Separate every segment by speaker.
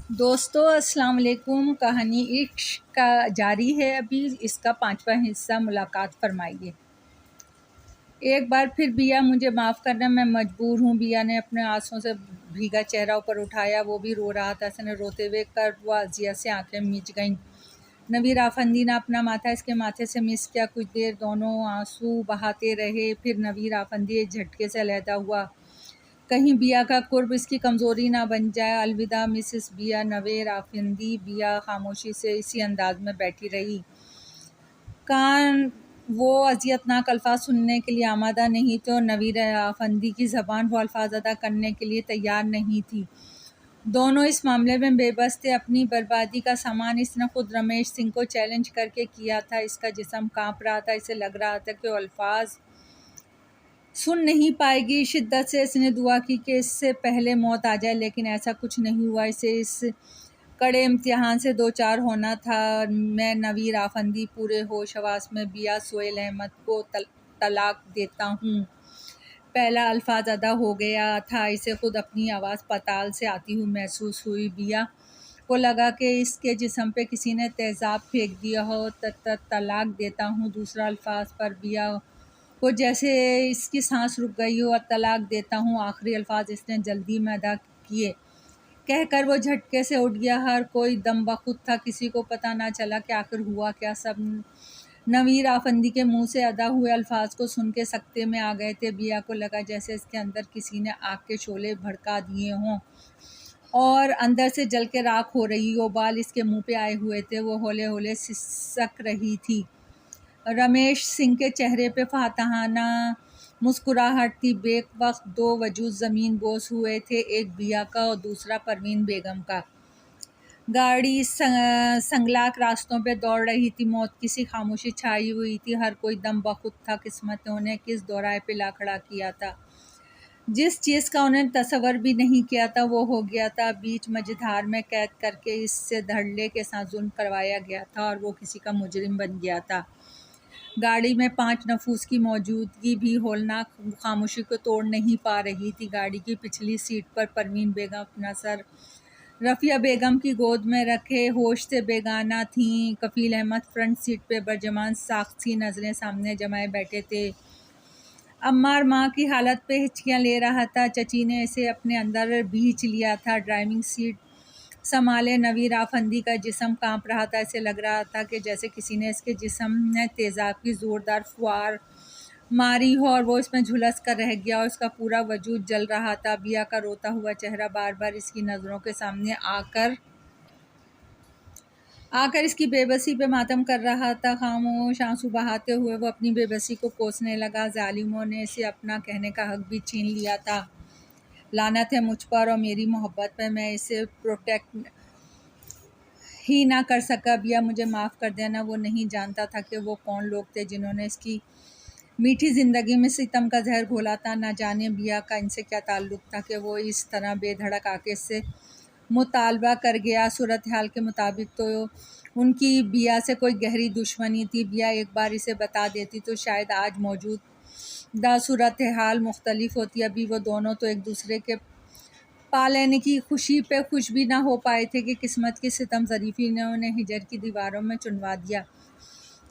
Speaker 1: دوستو السلام علیکم۔ کہانی عشق کا جاری ہے، ابھی اس کا 5واں حصہ ملاقات فرمائیے۔ ایک بار پھر بیا مجھے معاف کرنا، میں مجبور ہوں۔ بیا نے اپنے آنسوؤں سے بھیگا چہرہ اوپر اٹھایا، وہ بھی رو رہا تھا۔ اس نے روتے ہوئے کر وہ اذیت سے آنکھیں میچ گئیں۔ نویر آفندی نے اپنا ماتھا اس کے ماتھے سے مس کیا۔ کچھ دیر دونوں آنسو بہاتے رہے، پھر نویر آفندی ایک جھٹکے سے علیحدہ ہوا، کہیں بیا کا قرب اس کی کمزوری نہ بن جائے۔ الوداع مسز بیا۔ نویر آفندی۔ بیا خاموشی سے اسی انداز میں بیٹھی رہی۔ کان وہ اذیت ناک الفاظ سننے کے لیے آمادہ نہیں تھے اور نویر آفندی کی زبان وہ الفاظ ادا کرنے کے لیے تیار نہیں تھی۔ دونوں اس معاملے میں بے بس تھے۔ اپنی بربادی کا سامان اس نے خود رمیش سنگھ کو چیلنج کر کے کیا تھا۔ اس کا جسم کانپ رہا تھا، اسے لگ رہا تھا کہ وہ الفاظ سن نہیں پائے گی۔ شدت سے اس نے دعا کی کہ اس سے پہلے موت آ جائے، لیکن ایسا کچھ نہیں ہوا۔ اسے اس کڑے امتحان سے دوچار ہونا تھا۔ میں نویر آفندی پورے ہوش حواس میں بیا سہیل احمد کو طلاق دیتا ہوں۔ پہلا الفاظ ادا ہو گیا تھا، اسے خود اپنی آواز پتال سے آتی ہوئی محسوس ہوئی۔ بیا کو لگا کہ اس کے جسم پہ کسی نے تیزاب پھینک دیا ہو۔ طلاق دیتا ہوں، دوسرا الفاظ پر بیا کو جیسے اس کی سانس رک گئی ہو۔ طلاق دیتا ہوں، آخری الفاظ اس نے جلدی میں ادا کیے۔ کہہ کر وہ جھٹکے سے اٹھ گیا۔ ہر کوئی دم بخود تھا، کسی کو پتہ نہ چلا کہ آخر ہوا کیا۔ سب نویر آفندی کے منہ سے ادا ہوئے الفاظ کو سن کے سکتے میں آ گئے تھے۔ بیا کو لگا جیسے اس کے اندر کسی نے آگ کے شعلے بھڑکا دیے ہوں اور اندر سے جل کے راکھ ہو رہی ہو۔ بال اس کے منہ پہ آئے ہوئے تھے، وہ ہولے ہولے سسک رہی تھی۔ رمیش سنگھ کے چہرے پہ فاتحانہ مسکراہٹ تھی۔ بیک وقت دو وجود زمین بوس ہوئے تھے، ایک بیا کا اور دوسرا پروین بیگم کا۔ گاڑی سنگلاک راستوں پہ دوڑ رہی تھی، موت کی سی خاموشی چھائی ہوئی تھی۔ ہر کوئی دم بخود تھا، قسمتوں نے کس دورائے پہ لا کھڑا کیا تھا۔ جس چیز کا انہیں تصور بھی نہیں کیا تھا وہ ہو گیا تھا۔ بیچ مجھدھار میں قید کر کے اس سے دھڑلے کے ساتھ ظلم کروایا گیا تھا اور وہ کسی کا مجرم بن گیا تھا۔ گاڑی میں 5 نفوس کی موجودگی بھی ہولناک خاموشی کو توڑ نہیں پا رہی تھی۔ گاڑی کی پچھلی سیٹ پر پروین بیگم اپنا سر رفیہ بیگم کی گود میں رکھے ہوش سے بیگانہ تھیں۔ کفیل احمد فرنٹ سیٹ پہ برجمان ساخت سی نظریں سامنے جمائے بیٹھے تھے۔ عمار ماں کی حالت پہ ہچکیاں لے رہا تھا، چچی نے اسے اپنے اندر بھینچ لیا تھا۔ ڈرائیونگ سیٹ سنبھالے نویر آفندی کا جسم کانپ رہا تھا، اسے لگ رہا تھا کہ جیسے کسی نے اس کے جسم میں تیزاب کی زوردار فوار ماری ہو اور وہ اس میں جھلس کر رہ گیا اور اس کا پورا وجود جل رہا تھا۔ بیا کا روتا ہوا چہرہ بار بار اس کی نظروں کے سامنے آ کر اس کی بے بسی پہ ماتم کر رہا تھا۔ خاموش آنسو بہاتے ہوئے وہ اپنی بے بسی کو کوسنے لگا۔ ظالموں نے اسے اپنا کہنے کا حق بھی چھین لیا تھا۔ لعنت ہے مجھ پر اور میری محبت پہ، میں اسے پروٹیکٹ ہی نہ کر سکا۔ بیا مجھے معاف کر دینا۔ وہ نہیں جانتا تھا کہ وہ کون لوگ تھے جنہوں نے اس کی میٹھی زندگی میں ستم کا زہر گھولا تھا۔ نہ جانے بیا کا ان سے کیا تعلق تھا کہ وہ اس طرح بے دھڑک آ کے اس سے مطالبہ کر گیا۔ صورتحال کے مطابق تو ان کی بیا سے کوئی گہری دشمنی تھی۔ بیا ایک بار اسے بتا دیتی تو شاید آج موجودہ صورتحال مختلف ہوتی۔ ابھی وہ دونوں تو ایک دوسرے کے پا لینے کی خوشی پہ خوش بھی نہ ہو پائے تھے کہ قسمت کی ستم ظریفی نے انہیں ہجر کی دیواروں میں چنوا دیا۔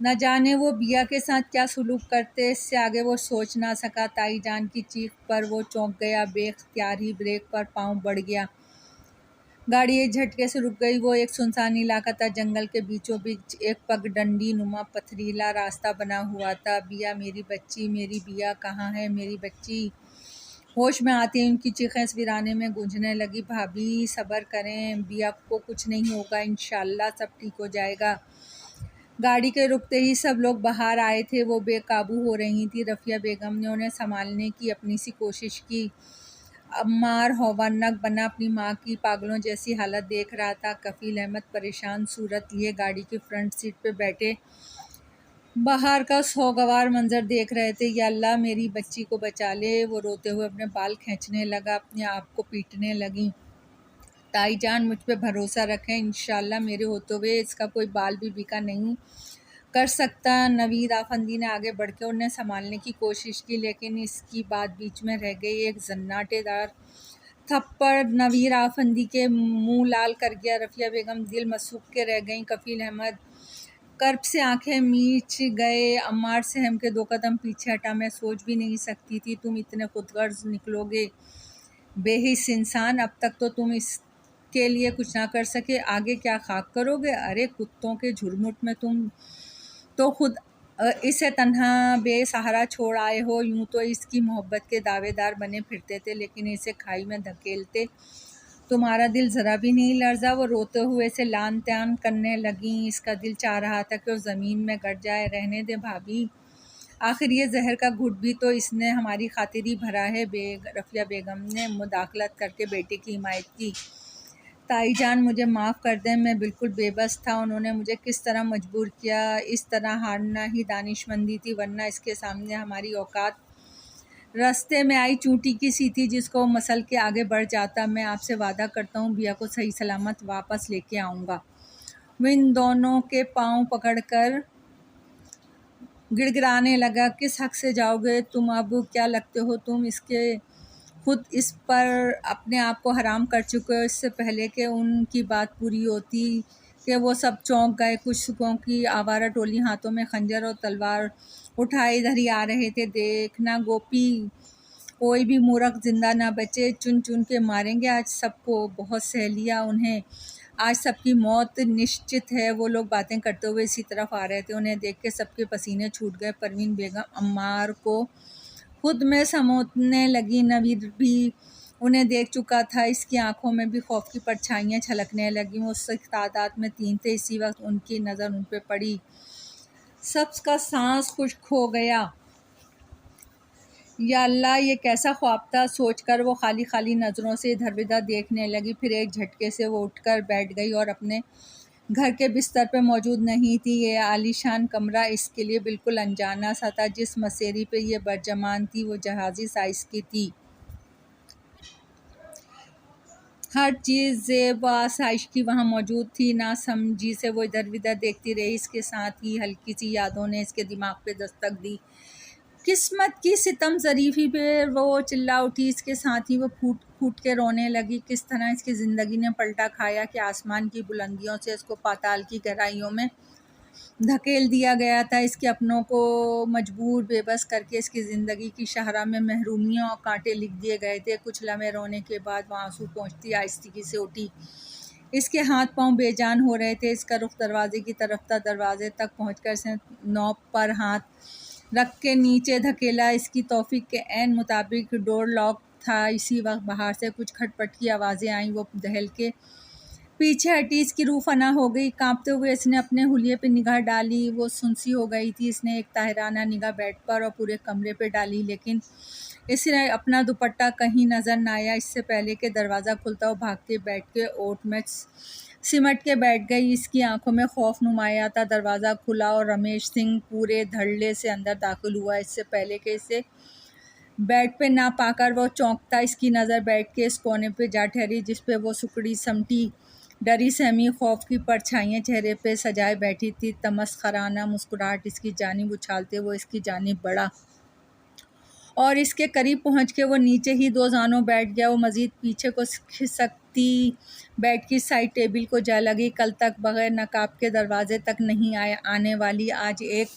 Speaker 1: نہ جانے وہ بیا کے ساتھ کیا سلوک کرتے، اس سے آگے وہ سوچ نہ سکا۔ تائی جان کی چیخ پر وہ چونک گیا، بے اختیار ہی بریک پر پاؤں بڑھ گیا۔ گاڑی ایک جھٹکے سے رک گئی۔ وہ ایک سنسان علاقہ تھا، جنگل کے بیچوں بیچ ایک پگ ڈنڈی نما پتھریلا راستہ بنا ہوا تھا۔ بیا، میری بچی، میری بیا کہاں ہے میری بچی؟ ہوش میں آتے ہی ان کی چیخیں اس ویرانے میں گونجنے لگی۔ بھابھی صبر کریں، بیا کو کچھ نہیں ہوگا، انشاءاللہ سب ٹھیک ہو جائے گا۔ گاڑی کے رکتے ہی سب لوگ باہر آئے تھے، وہ بے قابو ہو رہی تھیں۔ رفیہ بیگم نے انہیں سنبھالنے کی اپنی سی کوشش کی۔ عمار ہونک بنا اپنی ماں کی پاگلوں جیسی حالت دیکھ رہا تھا۔ کفیل احمد پریشان صورت لیے گاڑی کی فرنٹ سیٹ پہ بیٹھے باہر کا سوگوار منظر دیکھ رہے تھے۔ یا اللہ میری بچی کو بچا لے، وہ روتے ہوئے اپنے بال کھینچنے لگا، اپنے آپ کو پیٹنے لگی۔ تائی جان مجھ پہ بھروسہ رکھیں، انشاءاللہ میرے ہوتے ہوئے اس کا کوئی بال بھی بیکا نہیں کر سکتا۔ نویر آفندی نے آگے بڑھ کے انہیں سنبھالنے کی کوشش کی، لیکن اس کی بات بیچ میں رہ گئی۔ ایک زناٹے دار تھپڑ نویر آفندی کے منہ لال کر گیا۔ رفیہ بیگم دل مسوخ کے رہ گئیں۔ کفیل احمد کرب سے آنکھیں میچ گئے۔ عمار سہم کے 2 قدم پیچھے ہٹا۔ میں سوچ بھی نہیں سکتی تھی تم اتنے خود غرض نکلو گے، بے حس انسان۔ اب تک تو تم اس کے لیے کچھ نہ کر سکے، آگے کیا خاک کرو گے؟ ارے کتوں کے جھرمٹ میں تم تو خود اسے تنہا بے سہارا چھوڑ آئے ہو۔ یوں تو اس کی محبت کے دعوے دار بنے پھرتے تھے، لیکن اسے کھائی میں دھکیلتے تمہارا دل ذرا بھی نہیں لرزا۔ وہ روتے ہوئے اسے لان تان کرنے لگیں۔ اس کا دل چاہ رہا تھا کہ وہ زمین میں گڑ جائے۔ رہنے دے بھابھی، آخر یہ زہر کا گھٹ بھی تو اس نے ہماری خاطر ہی بھرا ہے۔ رفیہ بیگم نے مداخلت کر کے بیٹے کی حمایت کی۔ تائی جان مجھے معاف کر دیں، میں بالکل بے بس تھا۔ انہوں نے مجھے کس طرح مجبور کیا، اس طرح ہارنا ہی دانش مندی تھی، ورنہ اس کے سامنے ہماری اوقات رستے میں آئی چونٹی کی سی تھی جس کو مسل کے آگے بڑھ جاتا۔ میں آپ سے وعدہ کرتا ہوں بیا کو صحیح سلامت واپس لے کے آؤں گا۔ وہ ان دونوں کے پاؤں پکڑ کر گڑ گڑانے لگا۔ کس حق سے جاؤ گے تم؟ اب کیا لگتے ہو تم اس کے خود اس پر اپنے آپ کو حرام کر چکے ہو۔ اس سے پہلے کہ ان کی بات پوری ہوتی کہ وہ سب چونک گئے۔ کچھ سکوں کی آوارہ ٹولی ہاتھوں میں خنجر اور تلوار اٹھائے ادھر ہی آ رہے تھے۔ دیکھنا گوپی، کوئی بھی مورخ زندہ نہ بچے، چن چن کے ماریں گے آج سب کو۔ بہت سہ لیا انہیں، آج سب کی موت نشچت ہے۔ وہ لوگ باتیں کرتے ہوئے اسی طرف آ رہے تھے۔ انہیں دیکھ کے سب کے پسینے چھوٹ گئے۔ پروین بیگم عمار کو خود میں سموتنے لگی۔ نویر بھی انہیں دیکھ چکا تھا، اس کی آنکھوں میں بھی خوف کی پرچھائیاں چھلکنے لگیں۔ وہ 6 تعداد میں 3 تھے۔ اسی وقت ان کی نظر ان پہ پڑی۔ سب کا سانس خشک ہو گیا۔ یا اللہ، یہ کیسا خواب تھا، سوچ کر وہ خالی خالی نظروں سے ادھر ادھر دیکھنے لگی۔ پھر ایک جھٹکے سے وہ اٹھ کر بیٹھ گئی اور اپنے گھر کے بستر پہ موجود نہیں تھی۔ یہ عالی شان کمرہ اس کے لیے بالکل انجانا سا تھا۔ جس مسیری پہ یہ برجمان تھی وہ جہازی سائز کی تھی۔ ہر چیز زیب و آسائش کی وہاں موجود تھی۔ نا سمجھی سے وہ ادھر ادھر دیکھتی رہی۔ اس کے ساتھ ہی ہلکی سی یادوں نے اس کے دماغ پہ دستک دی۔ قسمت کی ستم ظریفی پہ وہ چلا اٹھی۔ اس کے ساتھ ہی وہ پھوٹ پھوٹ کے رونے لگی۔ کس طرح اس کی زندگی نے پلٹا کھایا کہ آسمان کی بلندیوں سے اس کو پاتال کی گہرائیوں میں دھکیل دیا گیا تھا۔ اس کے اپنوں کو مجبور بے بس کر کے اس کی زندگی کی شاہراہ میں محرومیوں اور کانٹے لکھ دیے گئے تھے۔ کچھ لمحے رونے کے بعد وہ آنسو پونچھتی آہستگی سے اٹھی۔ اس کے ہاتھ پاؤں بے جان ہو رہے تھے۔ اس کا رخ دروازے کی طرف تھا۔ دروازے تک پہنچ کر اس نے نوب پر ہاتھ رکھ کے نیچے دھکیلا۔ اس کی توفیق کے عین مطابق ڈور لاک تھا۔ اسی وقت باہر سے کچھ کھٹ پٹ کی آوازیں آئیں۔ وہ دہل کے پیچھے ہٹی۔ اس کی روح فنا ہو گئی۔ کانپتے ہوئے اس نے اپنے حلیے پہ نگاہ ڈالی۔ وہ سنسی ہو گئی تھی۔ اس نے ایک طاہرانہ نگاہ بیڈ پر اور پورے کمرے پہ ڈالی، لیکن اس نے اپنا دوپٹہ کہیں نظر نہ آیا۔ اس سے پہلے کہ دروازہ کھلتا وہ بھاگ کے بیڈ کے اوٹ میں سمٹ کے بیٹھ گئی۔ اس کی آنکھوں میں خوف نمایاں تھا۔ دروازہ کھلا اور رمیش سنگھ پورے دھڑلے سے اندر داخل ہوا۔ اس سے پہلے کہ اسے بیڈ پہ نہ پا کر وہ چونکتا، اس کی نظر بیڈ کے اس کونے پہ جا ٹھہری جس پہ وہ سکڑی سمٹی ڈری سہمی خوف کی پرچھائیاں چہرے پہ سجائے بیٹھی تھی۔ تمسخرانہ مسکراہٹ اس کی جانب اچھالتے وہ اس کی جانب بڑھا اور اس کے قریب پہنچ کے وہ نیچے ہی 2 زانوں بیٹھ گیا۔ وہ مزید پیچھے کو کھسکتی بیڈ کی سائڈ ٹیبل کو جا لگی۔ کل تک بغیر نقاب کے دروازے تک نہیں آنے والی، آج ایک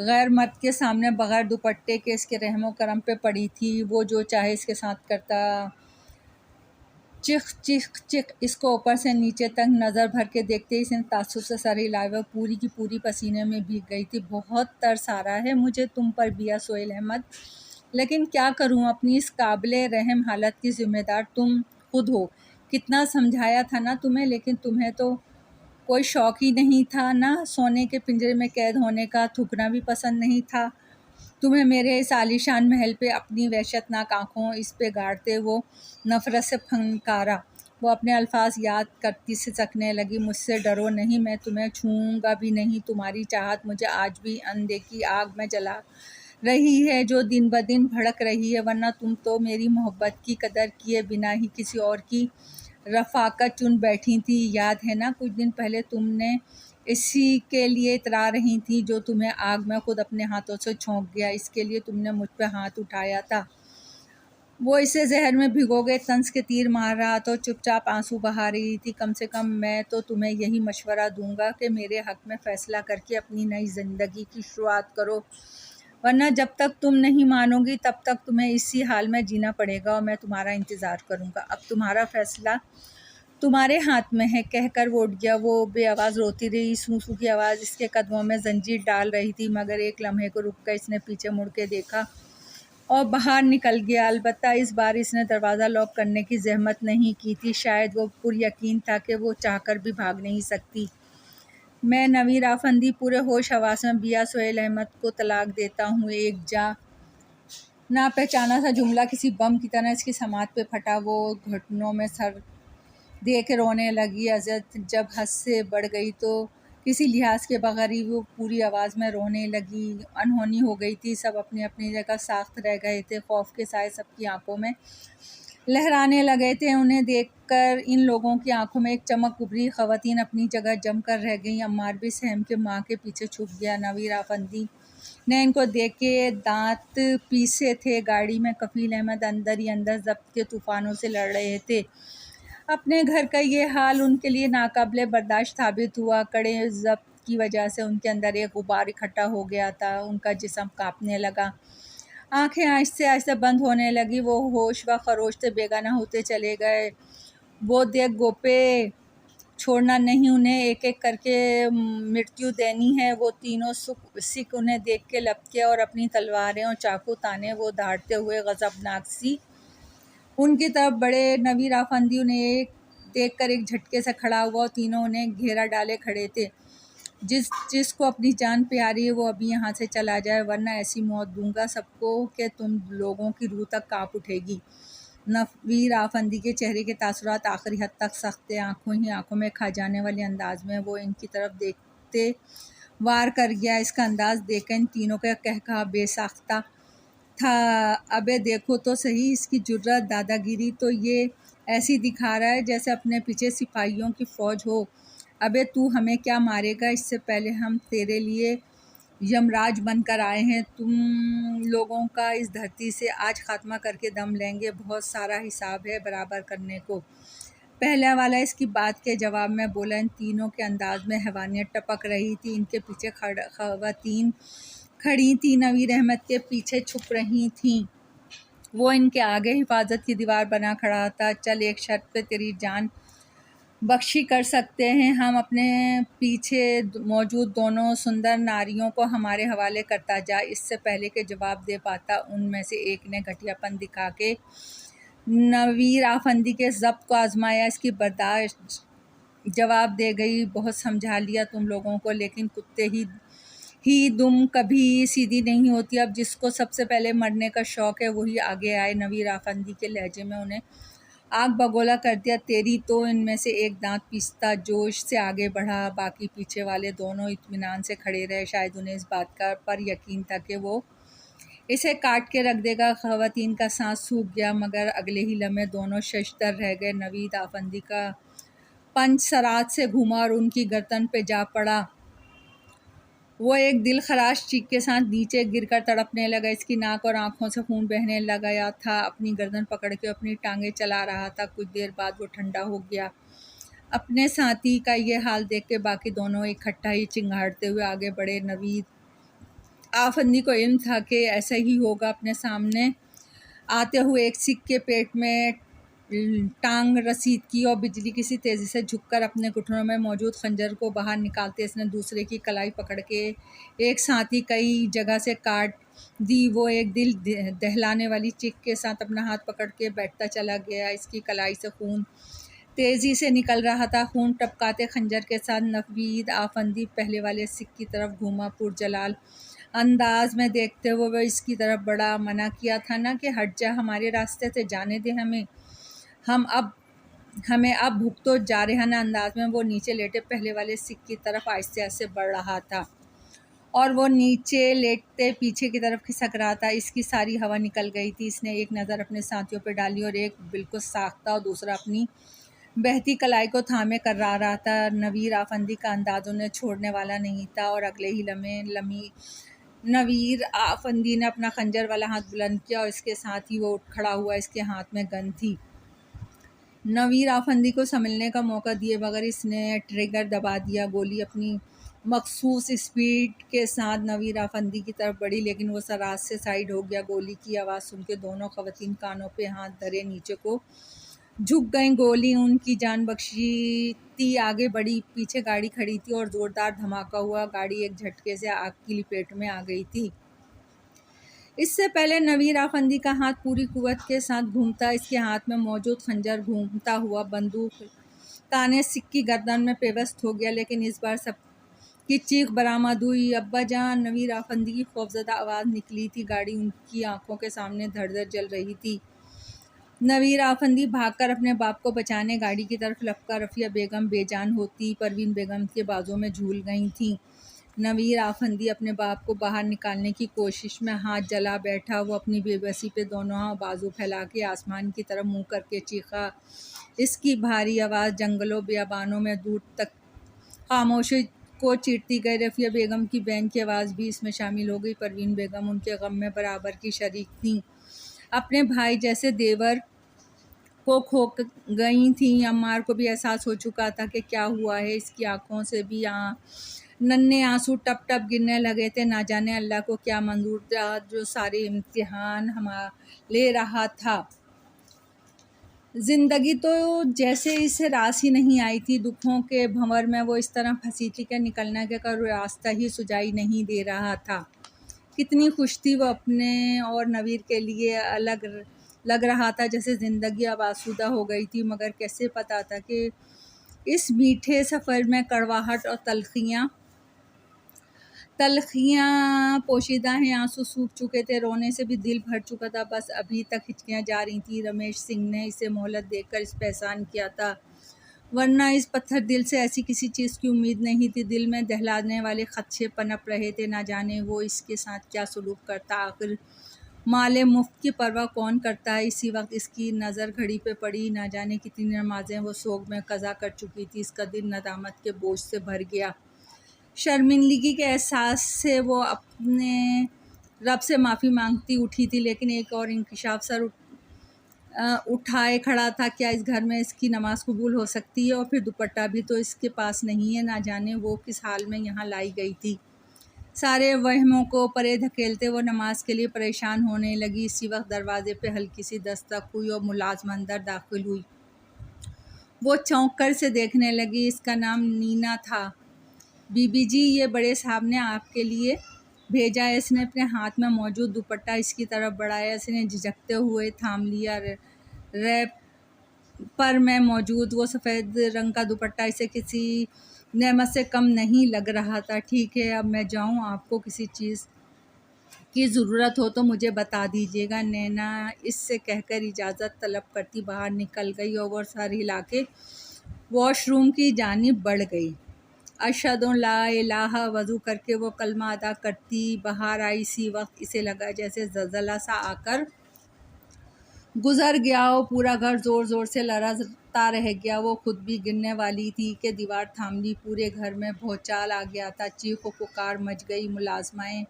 Speaker 1: غیر مرد کے سامنے بغیر دوپٹے کے اس کے رحم و کرم پہ پڑی تھی۔ وہ جو چاہے اس کے ساتھ کرتا۔ چخ چخ چخ اس کو اوپر سے نیچے تک نظر بھر کے دیکھتے ہی اس نے تعصب سے سر ہلایا۔ وہ پوری کی پوری پسینے میں بھیگ گئی تھی۔ بہت ترس آ رہا ہے مجھے تم پر بیا سہیل احمد، لیکن کیا کروں، اپنی اس قابل رحم حالت کی ذمہ دار تم خود ہو۔ کتنا سمجھایا تھا نا تمہیں، لیکن تمہیں تو کوئی شوق ہی نہیں تھا نا سونے کے پنجرے میں قید ہونے کا، تھکنا بھی پسند نہیں تھا تمہیں میرے اس عالیشان محل پہ۔ اپنی وحشت ناک آنکھوں اس پہ گاڑتے وہ نفرت سے پھنکارا۔ وہ اپنے الفاظ یاد کرتی سسکنے لگی۔ مجھ سے ڈرو نہیں، میں تمہیں چھوؤں گا بھی نہیں۔ تمہاری چاہت مجھے آج بھی اندھے آگ میں جلا رہی ہے جو دن بدن بھڑک رہی ہے، ورنہ تم تو میری محبت کی قدر کیے بنا ہی کسی اور کی رفاقت چن بیٹھی تھی۔ یاد ہے نا کچھ دن پہلے تم نے اسی کے لیے اترا رہی تھی جو تمہیں آگ میں خود اپنے ہاتھوں سے چھونک گیا۔ اس کے لیے تم نے مجھ پہ ہاتھ اٹھایا تھا۔ وہ اسے زہر میں بھگو گئے طنز کے تیر مار رہا تو چپ چاپ آنسو بہا رہی تھی۔ کم سے کم میں تو تمہیں یہی مشورہ دوں گا کہ میرے حق میں فیصلہ کر کے اپنی نئی زندگی کی شروعات کرو، ورنہ جب تک تم نہیں مانو گی تب تک تمہیں اسی حال میں جینا پڑے گا اور میں تمہارا انتظار کروں گا۔ اب تمہارا فیصلہ تمہارے ہاتھ میں ہے، کہہ کر وہ اٹھ گیا۔ وہ بے آواز روتی رہی، سو سو کی آواز اس کے قدموں میں زنجیر ڈال رہی تھی، مگر ایک لمحے کو رک کر اس نے پیچھے مڑ کے دیکھا اور باہر نکل گیا۔ البتہ اس بار اس نے دروازہ لاک کرنے کی زحمت نہیں کی تھی، شاید وہ پر یقین تھا کہ وہ چاہ کر بھی بھاگ نہیں سکتی۔ میں نویر آفندی پورے ہوش حواس میں بیا سہیل احمد کو طلاق دیتا ہوں۔ ایک جا نہ پہچانا سا جملہ کسی بم کی طرح اس کی سماعت پہ پھٹا۔ وہ گھٹنوں میں سر دے کے رونے لگی۔ اذیت جب حد سے بڑھ گئی تو کسی لحاظ کے بغیر ہی وہ پوری آواز میں رونے لگی۔ انہونی ہو گئی تھی، سب اپنی اپنی جگہ ساخت رہ گئے تھے، خوف کے سائے سب کی آنکھوں میں لہرانے لگے تھے۔ انہیں دیکھ کر ان لوگوں کی آنکھوں میں ایک چمک ابھری۔ خواتین اپنی جگہ جم کر رہ گئیں۔ عمار بھی سہم کے ماں کے پیچھے چھپ گیا۔ نویر آفندی نے ان کو دیکھ کے دانت پیسے تھے۔ گاڑی میں کفیل احمد اندر ہی اندر ضبط کے طوفانوں سے لڑ رہے تھے۔ اپنے گھر کا یہ حال ان کے لیے ناقابل برداشت ثابت ہوا۔ کڑے ضبط کی وجہ سے ان کے اندر ایک غبار اکٹھا ہو گیا تھا، ان کا جسم کانپنے لگا، آنکھیں آہستہ آہستہ بند ہونے لگی۔ وہ ہوش و خروش سے بیگانہ ہوتے چلے گئے۔ وہ دیکھ گوپے، چھوڑنا نہیں انہیں، ایک ایک کر کے مرتیو دینی ہے۔ وہ تینوں سکھ انہیں دیکھ کے لپکے اور اپنی تلواریں اور چاقو تانے وہ دھاڑتے ہوئے غضبناک سی ان کی طرف بڑھے۔ نویر آفندی انہیں ایک دیکھ کر ایک جھٹکے سے کھڑا ہوا اور تینوں انہیں گھیرا ڈالے کھڑے تھے۔ جس کو اپنی جان پیاری ہے وہ ابھی یہاں سے چلا جائے، ورنہ ایسی موت دوں گا سب کو کہ تم لوگوں کی روح تک کانپ اٹھے گی۔ نویر آفندی کے چہرے کے تاثرات آخری حد تک سخت تھے۔ آنکھوں ہی آنکھوں میں کھا جانے والے انداز میں وہ ان کی طرف دیکھتے وار کر گیا۔ اس کا انداز دیکھ کر ان تینوں کا قہقہا بے ساختہ تھا۔ ابے دیکھو تو صحیح اس کی جرأت، دادا گیری تو یہ ایسی دکھا رہا ہے جیسے اپنے پیچھے سپاہیوں کی فوج ہو۔ ابے تو ہمیں کیا مارے گا؟ اس سے پہلے ہم تیرے لیے یمراج بن کر آئے ہیں۔ تم لوگوں کا اس دھرتی سے آج خاتمہ کر کے دم لیں گے۔ بہت سارا حساب ہے برابر کرنے کو۔ پہلا والا اس کی بات کے جواب میں بولا۔ ان تینوں کے انداز میں حیوانیت ٹپک رہی تھی۔ ان کے پیچھے خواتین کھڑی تھیں، نویر احمد کے پیچھے چھپ رہی تھیں، وہ ان کے آگے حفاظت کی دیوار بنا کھڑا تھا۔ چل ایک شرط پہ تیری جان بخشی کر سکتے ہیں، ہم اپنے پیچھے موجود دونوں سندر ناریوں کو ہمارے حوالے کرتا جا۔ اس سے پہلے کہ جواب دے پاتا ان میں سے ایک نے گھٹیا پن دکھا کے نویر آفندی کے ضبط کو آزمایا۔ اس کی برداشت جواب دے گئی، بہت سمجھا لیا تم لوگوں کو، لیکن کتے ہی دم کبھی سیدھی نہیں ہوتی۔ اب جس کو سب سے پہلے مرنے کا شوق ہے وہی آگے آئے۔ نویر آفندی کے لہجے میں انہیں آگ بگولا کر دیا۔ تیری تو ان میں سے ایک دانت پیستا جوش سے آگے بڑھا۔ باقی پیچھے والے دونوں اطمینان سے کھڑے رہے، شاید انہیں اس بات پر یقین تھا کہ وہ اسے کاٹ کے رکھ دے گا۔ خواتین کا سانس سوکھ گیا، مگر اگلے ہی لمحے دونوں ششدر رہ گئے۔ نویر آفندی کا پنچ سرعت سے گھوما اور ان کی گردن پہ جا پڑا۔ وہ ایک دل خراش چیخ کے ساتھ نیچے گر کر تڑپنے لگا۔ اس کی ناک اور آنکھوں سے خون بہنے لگا تھا، اپنی گردن پکڑ کے اپنی ٹانگیں چلا رہا تھا۔ کچھ دیر بعد وہ ٹھنڈا ہو گیا۔ اپنے ساتھی کا یہ حال دیکھ کے باقی دونوں اکٹھا ہی چنگھاڑتے ہوئے آگے بڑھے۔ نویر آفندی کو علم تھا کہ ایسا ہی ہوگا۔ اپنے سامنے آتے ہوئے ایک سکھ کے پیٹ میں ٹانگ رسید کی اور بجلی کی سی تیزی سے جھک کر اپنے گھٹنوں میں موجود خنجر کو باہر نکالتے اس نے دوسرے کی کلائی پکڑ کے ایک ساتھی کئی جگہ سے کاٹ دی۔ وہ ایک دل دہلانے والی چیخ کے ساتھ اپنا ہاتھ پکڑ کے بیٹھتا چلا گیا۔ اس کی کلائی سے خون تیزی سے نکل رہا تھا۔ خون ٹپکاتے خنجر کے ساتھ نویر آفندی پہلے والے سکھ کی طرف گھوما۔ پرجلال انداز میں دیکھتے ہوئے وہ اس کی طرف بڑھا۔ منع کیا تھا نا کہ ہٹ جا، ہمارے راستے سے جانے دے ہمیں اب بھگتو۔ جارحانہ انداز میں وہ نیچے لیٹے پہلے والے سکھ کی طرف آہستہ آہستہ بڑھ رہا تھا اور وہ نیچے لیٹتے پیچھے کی طرف کھسک رہا تھا۔ اس کی ساری ہوا نکل گئی تھی۔ اس نے ایک نظر اپنے ساتھیوں پہ ڈالی اور ایک بالکل ساختہ اور دوسرا اپنی بہتی کلائی کو تھامے کر رہا تھا۔ نویر آفندی کا انداز انہیں چھوڑنے والا نہیں تھا اور اگلے ہی لمحے نویر آفندی نے اپنا خنجر والا ہاتھ بلند کیا اور اس کے ساتھ ہی وہ اٹھ کھڑا ہوا۔ اس کے ہاتھ میں گن تھی۔ نویر آفندی کو سنبھلنے کا موقع دیے بغیر اس نے ٹریگر دبا دیا۔ گولی اپنی مخصوص اسپیڈ کے ساتھ نویر آفندی کی طرف بڑھی، لیکن وہ سراج سے سائیڈ ہو گیا۔ گولی کی آواز سن کے دونوں خواتین کانوں پہ ہاتھ دھرے نیچے کو جھک گئیں۔ گولی ان کی جان بخشتی آگے بڑھی۔ پیچھے گاڑی کھڑی تھی اور زوردار دھماکہ ہوا۔ گاڑی ایک جھٹکے سے آگ کی لپیٹ میں آ گئی تھی۔ اس سے پہلے نویر آفندی کا ہاتھ پوری قوت کے ساتھ گھومتا، اس کے ہاتھ میں موجود خنجر گھومتا ہوا بندوق تانے سکھ کی گردن میں پیوست ہو گیا، لیکن اس بار سب کی چیخ برآمد ہوئی۔ ابا جان! نویر آفندی کی خوفزدہ آواز نکلی تھی۔ گاڑی ان کی آنکھوں کے سامنے دھڑ دھڑ جل رہی تھی۔ نویر آفندی بھاگ کر اپنے باپ کو بچانے گاڑی کی طرف لپکا۔ رفیہ بیگم بے جان ہوتی پروین بیگم کے بازو میں جھول گئی تھیں۔ نویر آفندی اپنے باپ کو باہر نکالنے کی کوشش میں ہاتھ جلا بیٹھا۔ وہ اپنی بے بسی پہ دونوں بازو پھیلا کے آسمان کی طرف منہ کر کے چیخا۔ اس کی بھاری آواز جنگلوں بیابانوں میں دور تک خاموشی کو چیرتی گئی۔ رفیہ بیگم کی بہن کی آواز بھی اس میں شامل ہو گئی۔ پروین بیگم ان کے غم میں برابر کی شریک تھیں۔ اپنے بھائی جیسے دیور کو کھو گئی تھیں۔ عمار کو بھی احساس ہو چکا تھا کہ کیا ہوا ہے۔ اس کی آنکھوں سے بھی ننھے آنسو ٹپ ٹپ گرنے لگے تھے۔ نہ جانے اللہ کو کیا منظور تھا جو سارے امتحان لے رہا تھا۔ زندگی تو جیسے اسے راس ہی نہیں آئی تھی۔ دکھوں کے بھنور میں وہ اس طرح پھنسی تھی کہ نکلنے کا کوئی راستہ ہی سجائی نہیں دے رہا تھا۔ کتنی خوش تھی وہ اپنے اور نویر کے لیے۔ الگ لگ رہا تھا جیسے زندگی اب آسودہ ہو گئی تھی، مگر کیسے پتا تھا کہ اس میٹھے سفر میں کڑواہٹ اور تلخیاں پوشیدہ ہیں۔ آنسو سوکھ چکے تھے، رونے سے بھی دل بھر چکا تھا، بس ابھی تک ہچکیاں جا رہی تھیں۔ رمیش سنگھ نے اسے مہلت دے کر اس پہ احسان کیا تھا، ورنہ اس پتھر دل سے ایسی کسی چیز کی امید نہیں تھی۔ دل میں دہلانے والے خدشے پنپ رہے تھے، نہ جانے وہ اس کے ساتھ کیا سلوک کرتا۔ آخر مال مفت کی پرواہ کون کرتا ہے۔ اسی وقت اس کی نظر گھڑی پہ پڑی۔ نہ جانے کتنی نمازیں وہ سوگ میں قضا کر چکی تھی۔ اس کا دل ندامت کے بوجھ سے بھر گیا۔ شرمندگی کے احساس سے وہ اپنے رب سے معافی مانگتی اٹھی تھی، لیکن ایک اور انکشاف سر اٹھائے کھڑا تھا۔ کیا اس گھر میں اس کی نماز قبول ہو سکتی ہے؟ اور پھر دوپٹہ بھی تو اس کے پاس نہیں ہے۔ نہ جانے وہ کس حال میں یہاں لائی گئی تھی۔ سارے وہموں کو پرے دھکیلتے وہ نماز کے لیے پریشان ہونے لگی۔ اسی وقت دروازے پہ ہلکی سی دستک ہوئی اور ملازمہ اندر داخل ہوئی۔ وہ چونک کر اسے دیکھنے لگی۔ اس کا نام نینا تھا۔ بی بی جی، یہ بڑے صاحب نے آپ کے لیے بھیجا ہے۔ اس نے اپنے ہاتھ میں موجود دوپٹہ اس کی طرف بڑھایا۔ اس نے جھجکتے ہوئے تھام لیا۔ ریپ پر میں موجود وہ سفید رنگ کا دوپٹہ اسے کسی نعمت سے کم نہیں لگ رہا تھا۔ ٹھیک ہے، اب میں جاؤں؟ آپ کو کسی چیز کی ضرورت ہو تو مجھے بتا دیجیے گا۔ نینا اس سے کہہ کر اجازت طلب کرتی باہر نکل گئی اور وہ سر ہلا کے واش روم کی جانب بڑھ گئی۔ اشہد ان لا الہ، وضو کر کے وہ کلمہ ادا کرتی باہر آئی۔ اسی وقت اسے لگا جیسے زلزلہ سا آ کر گزر گیا ہو۔ پورا گھر زور زور سے لرزتا رہ گیا۔ وہ خود بھی گرنے والی تھی کہ دیوار تھام لی۔ پورے گھر میں بھونچال آ گیا تھا۔ چیخ و پکار مچ گئی۔ ملازمائیں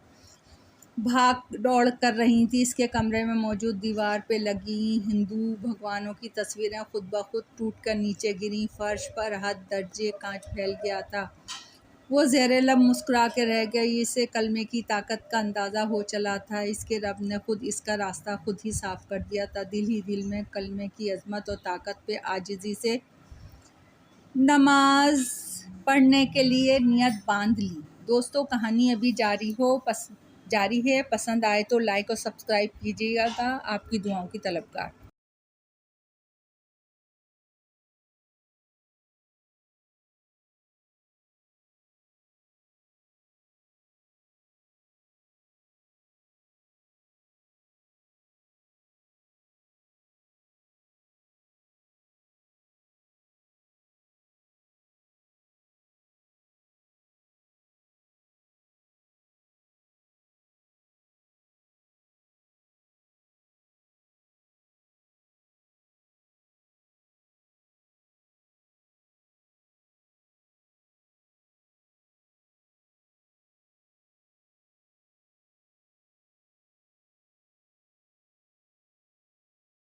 Speaker 1: بھاگ دوڑ کر رہی تھیں۔ اس کے کمرے میں موجود دیوار پہ لگی ہندو بھگوانوں کی تصویریں خود بخود ٹوٹ کر نیچے گریں۔ فرش پر حد درجے کانچ پھیل گیا تھا۔ وہ زیر لب مسکرا کے رہ گئی۔ اسے کلمے کی طاقت کا اندازہ ہو چلا تھا۔ اس کے رب نے خود اس کا راستہ خود ہی صاف کر دیا تھا۔ دل ہی دل میں کلمے کی عظمت اور طاقت پہ عاجزی سے نماز پڑھنے کے لیے نیت باندھ لی۔ دوستو، کہانی ابھی جاری ہے۔ پسند آئے تو لائک اور سبسکرائب کیجیے گا۔ آپ کی دعاؤں کی طلبگار۔